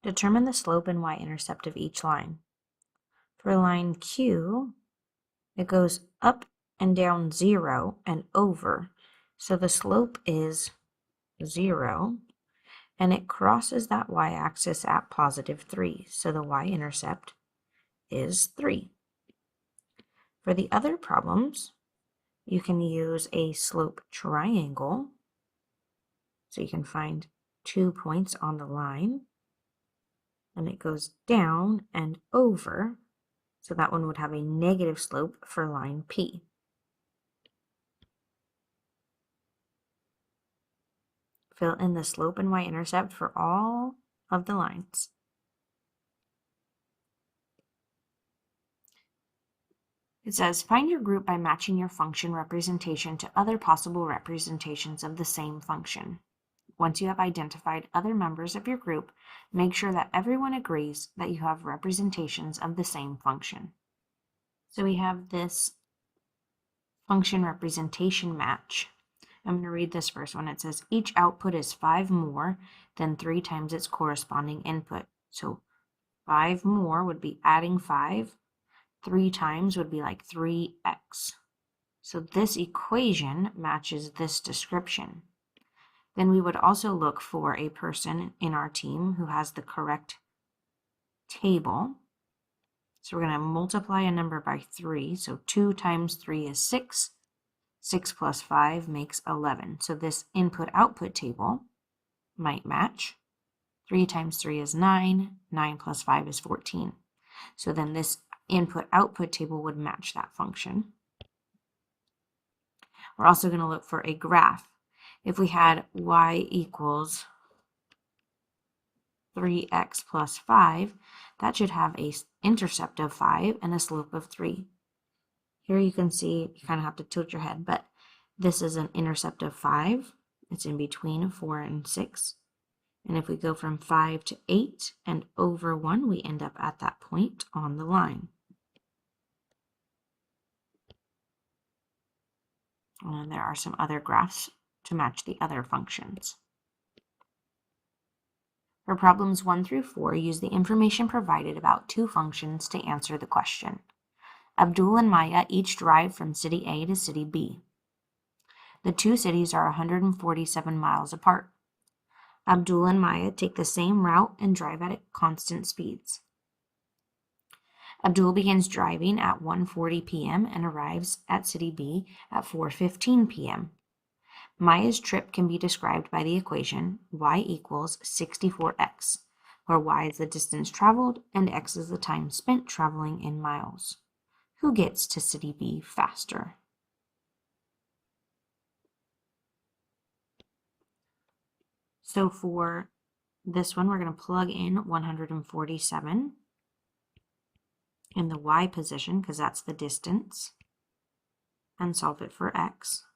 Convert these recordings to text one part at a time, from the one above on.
Determine the slope and y-intercept of each line. For line Q, it goes up and down 0 and over. So the slope is 0, and it crosses that y-axis at positive 3. So the y-intercept is 3. For the other problems, you can use a slope triangle. So you can find 2 points on the line, and it goes down and over. So that one would have a negative slope for line P. Fill in the slope and y-intercept for all of the lines. It says, find your group by matching your function representation to other possible representations of the same function. Once you have identified other members of your group, make sure that everyone agrees that you have representations of the same function. So we have this function representation match. I'm going to read this first one. It says, each output is 5 more than 3 times its corresponding input. So 5 more would be adding 5. 3 times would be like 3x. So this equation matches this description. Then we would also look for a person in our team who has the correct table. So we're going to multiply a number by 3. So 2 times 3 is 6. 6 plus 5 makes 11. So this input-output table might match. 3 times 3 is 9. 9 plus 5 is 14. So then this input-output table would match that function. We're also going to look for a graph. If we had y equals 3x plus 5, that should have an intercept of 5 and a slope of 3. Here you can see, you kind of have to tilt your head, but this is an intercept of 5. It's in between 4 and 6. And if we go from 5 to 8 and over 1, we end up at that point on the line. And there are some other graphs to match the other functions. For problems 1 through 4, use the information provided about 2 functions to answer the question. Abdul and Maya each drive from city A to city B. The 2 cities are 147 miles apart. Abdul and Maya take the same route and drive at constant speeds. Abdul begins driving at 1:40 p.m. and arrives at city B at 4:15 p.m. Maya's trip can be described by the equation y equals 64x, where y is the distance traveled and x is the time spent traveling in miles. Who gets to city B faster? So for this one, we're going to plug in 147 in the y position, because that's the distance, and solve it for x.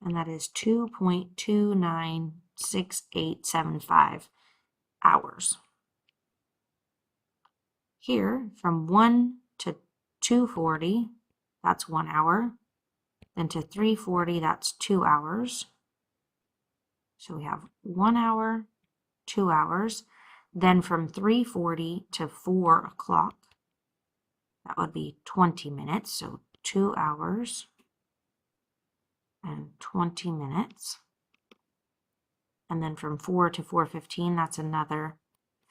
And that is 2.296875 hours. Here, from 1 to 2:40, that's 1 hour. Then to 3:40, that's 2 hours. So we have 1 hour, 2 hours. Then from 3:40 to 4 o'clock, that would be 20 minutes. So 2 hours and 20 minutes. And then from 4 to 4:15, that's another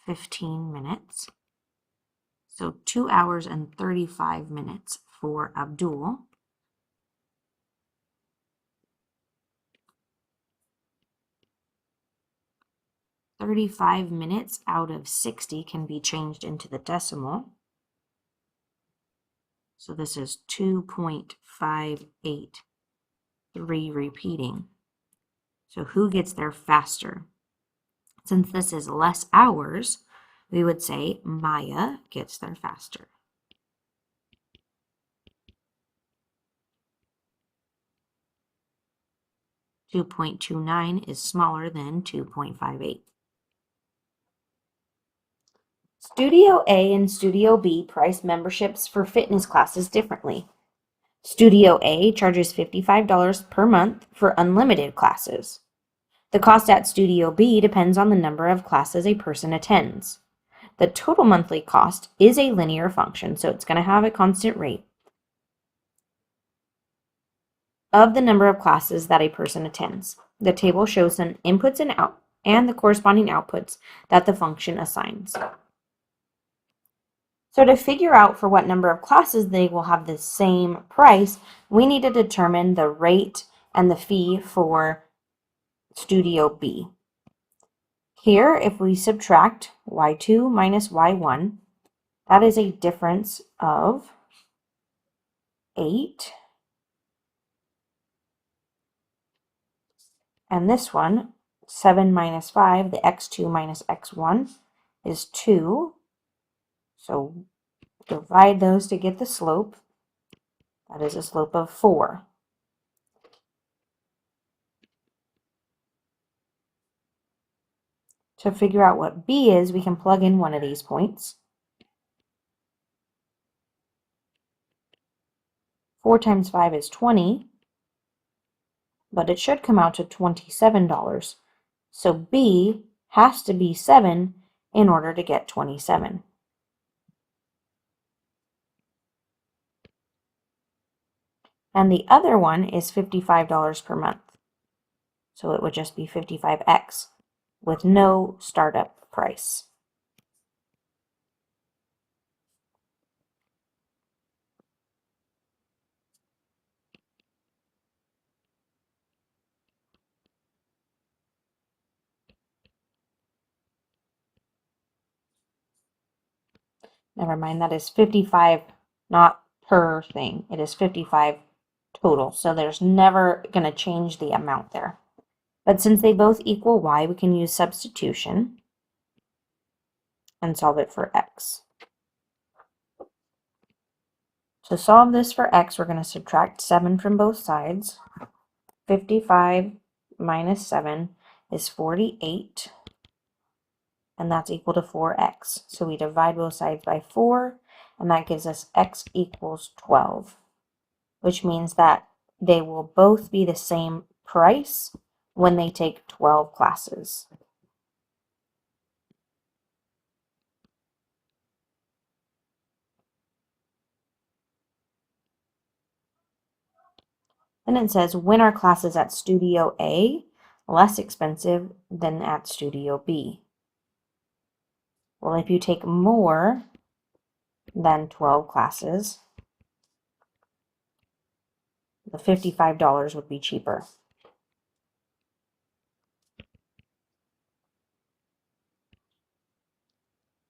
15 minutes. So 2 hours and 35 minutes for Abdul. "35 minutes out of 60 can be changed into the decimal. So this is 2.583 repeating. So who gets there faster? Since this is less hours, we would say Maya gets there faster. .29 is smaller than 2.58. Studio A and Studio B price memberships for fitness classes differently. Studio A charges $55 per month for unlimited classes. The cost at Studio B depends on the number of classes a person attends. The total monthly cost is a linear function, so it's going to have a constant rate of the number of classes that a person attends. The table shows some inputs and the corresponding outputs that the function assigns. So to figure out for what number of classes they will have the same price, we need to determine the rate and the fee for Studio B. Here, if we subtract y2 minus y1, that is a difference of 8. And this one, 7 minus 5, the x2 minus x1 is 2. So divide those to get the slope. That is a slope of 4. To figure out what b is, we can plug in one of these points. 4 times 5 is 20, but it should come out to $27. So b has to be 7 in order to get 27. And the other one is $55 per month. So it would just be 55x with no startup price. Never mind, that is 55, not per thing. It is 55 total. So there's never going to change the amount there. But since they both equal y, we can use substitution and solve it for x. To solve this for x, we're going to subtract 7 from both sides. 55 minus 7 is 48, and that's equal to 4x. So we divide both sides by 4, and that gives us x equals 12, which means that they will both be the same price when they take 12 classes. Then it says, when are classes at Studio A less expensive than at Studio B? Well, if you take more than 12 classes, the $55 would be cheaper.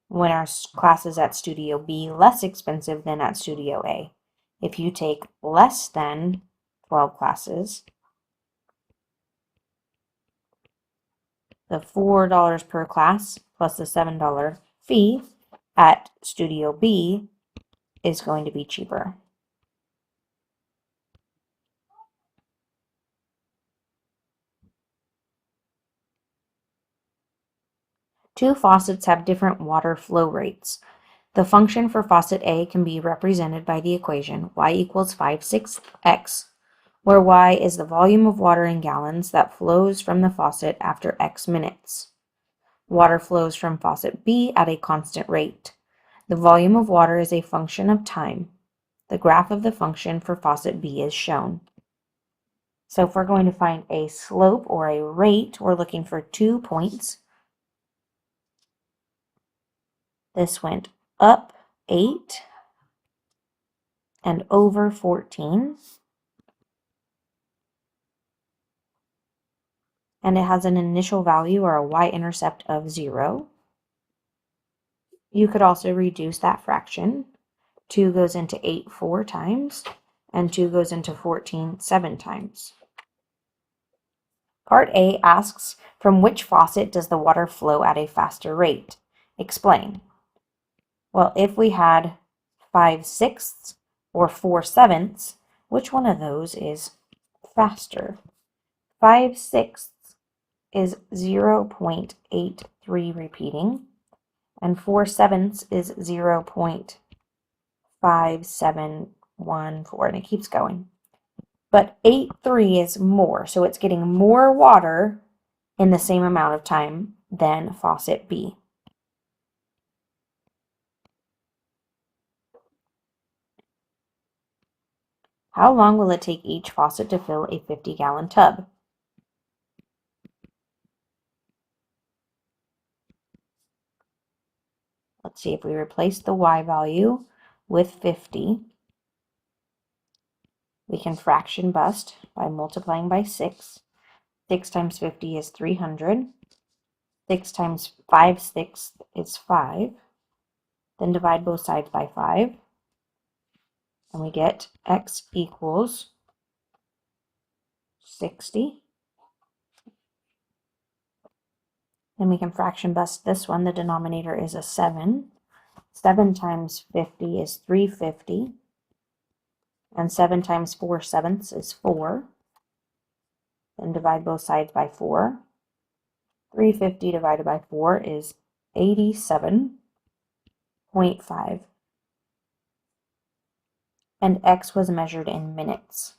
When are classes at Studio B less expensive than at Studio A? If you take less than 12 classes, the $4 per class plus the $7 fee at Studio B is going to be cheaper. Two faucets have different water flow rates. The function for faucet A can be represented by the equation y equals 5/6x, where y is the volume of water in gallons that flows from the faucet after x minutes. Water flows from faucet B at a constant rate. The volume of water is a function of time. The graph of the function for faucet B is shown. So if we're going to find a slope or a rate, we're looking for 2 points. This went up 8 and over 14. And it has an initial value or a y-intercept of 0. You could also reduce that fraction. 2 goes into 8 4 times, and 2 goes into 14 7 times. Part A asks, from which faucet does the water flow at a faster rate? Explain. Well, if we had 5/6 or 4/7, which one of those is faster? 5/6 is 0.83 repeating, and 4/7 is 0.571 1, 4, and it keeps going. But 8, 3 is more, so it's getting more water in the same amount of time than faucet B. How long will it take each faucet to fill a 50-gallon tub? Let's see if we replace the y value with 50. We can fraction bust by multiplying by 6. 6 times 50 is 300. 6 times 5/6 is 5. Then divide both sides by 5. And we get x equals 60. Then we can fraction bust this one. The denominator is a 7. 7 times 50 is 350. And 7 times 4/7 is 4. Then divide both sides by 4. 350 divided by 4 is 87.5. And x was measured in minutes.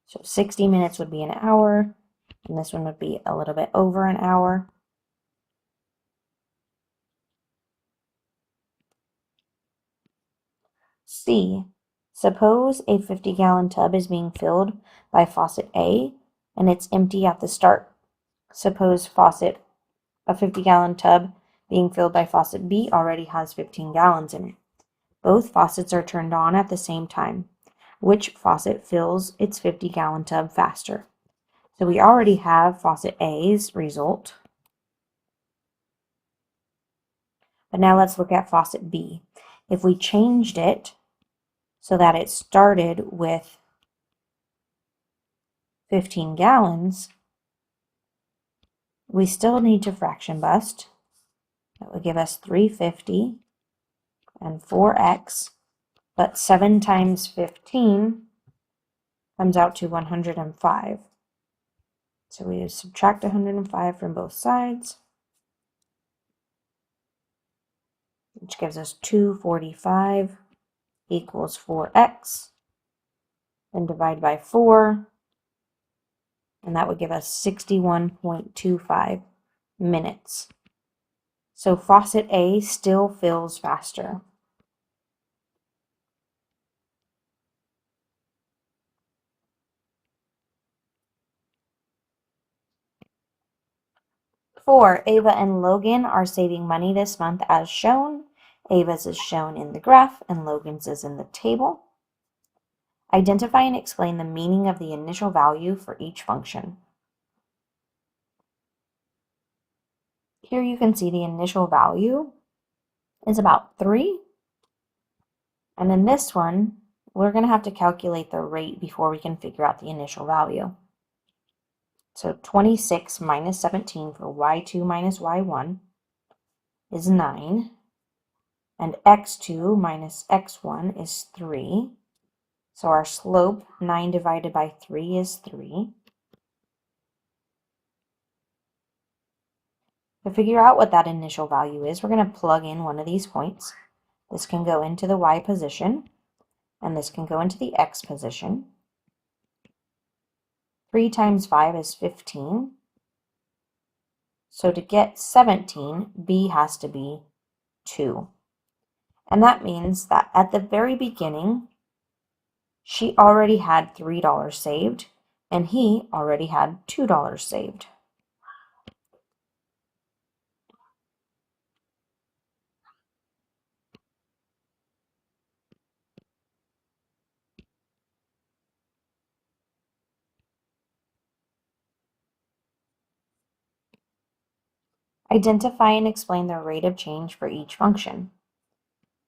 So 60 minutes would be an hour, and this one would be a little bit over an hour. C. Suppose a 50-gallon tub is being filled by faucet A, and it's empty at the start. Suppose a 50-gallon tub being filled by faucet B already has 15 gallons in it. Both faucets are turned on at the same time. Which faucet fills its 50-gallon tub faster? So we already have faucet A's result. But now let's look at faucet B. If we changed it so that it started with 15 gallons, we still need to fraction bust. That would give us 350 and 4x, but 7 times 15 comes out to 105. So we subtract 105 from both sides, which gives us 245 equals 4x. Then divide by 4, and that would give us 61.25 minutes. So faucet A still fills faster. Ava and Logan are saving money this month as shown. Ava's is shown in the graph and Logan's is in the table. Identify and explain the meaning of the initial value for each function. Here you can see the initial value is about 3. And in this one, we're going to have to calculate the rate before we can figure out the initial value. So 26 minus 17 for y2 minus y1 is 9. And x2 minus x1 is 3. So our slope, 9 divided by 3 is 3. To figure out what that initial value is, we're going to plug in one of these points. This can go into the y position, and this can go into the x position. 3 times 5 is 15. So to get 17, b has to be 2. And that means that at the very beginning, she already had $3 saved, and he already had $2 saved. Identify and explain the rate of change for each function.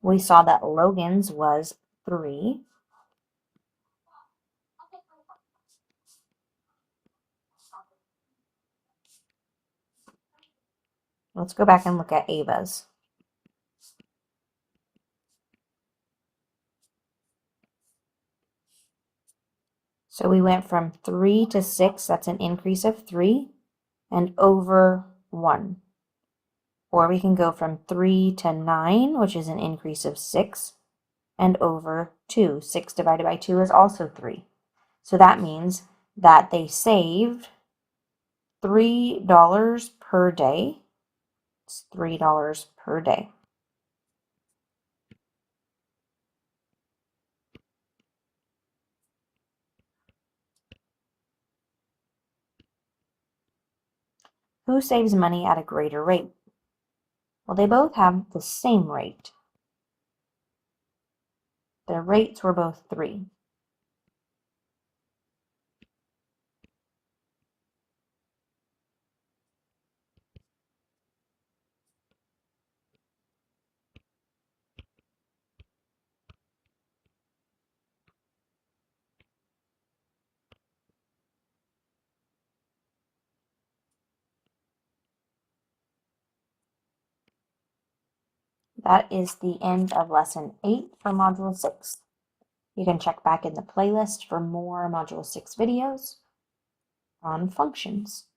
We saw that Logan's was 3. Let's go back and look at Ava's. So we went from 3 to 6, that's an increase of 3, and over 1. Or we can go from 3 to 9, which is an increase of 6, and over 2. 6 divided by 2 is also 3. So that means that they saved $3 per day. It's $3 per day. Who saves money at a greater rate? Well, they both have the same rate. Their rates were both 3. That is the end of Lesson 8 for Module 6. You can check back in the playlist for more Module 6 videos on functions.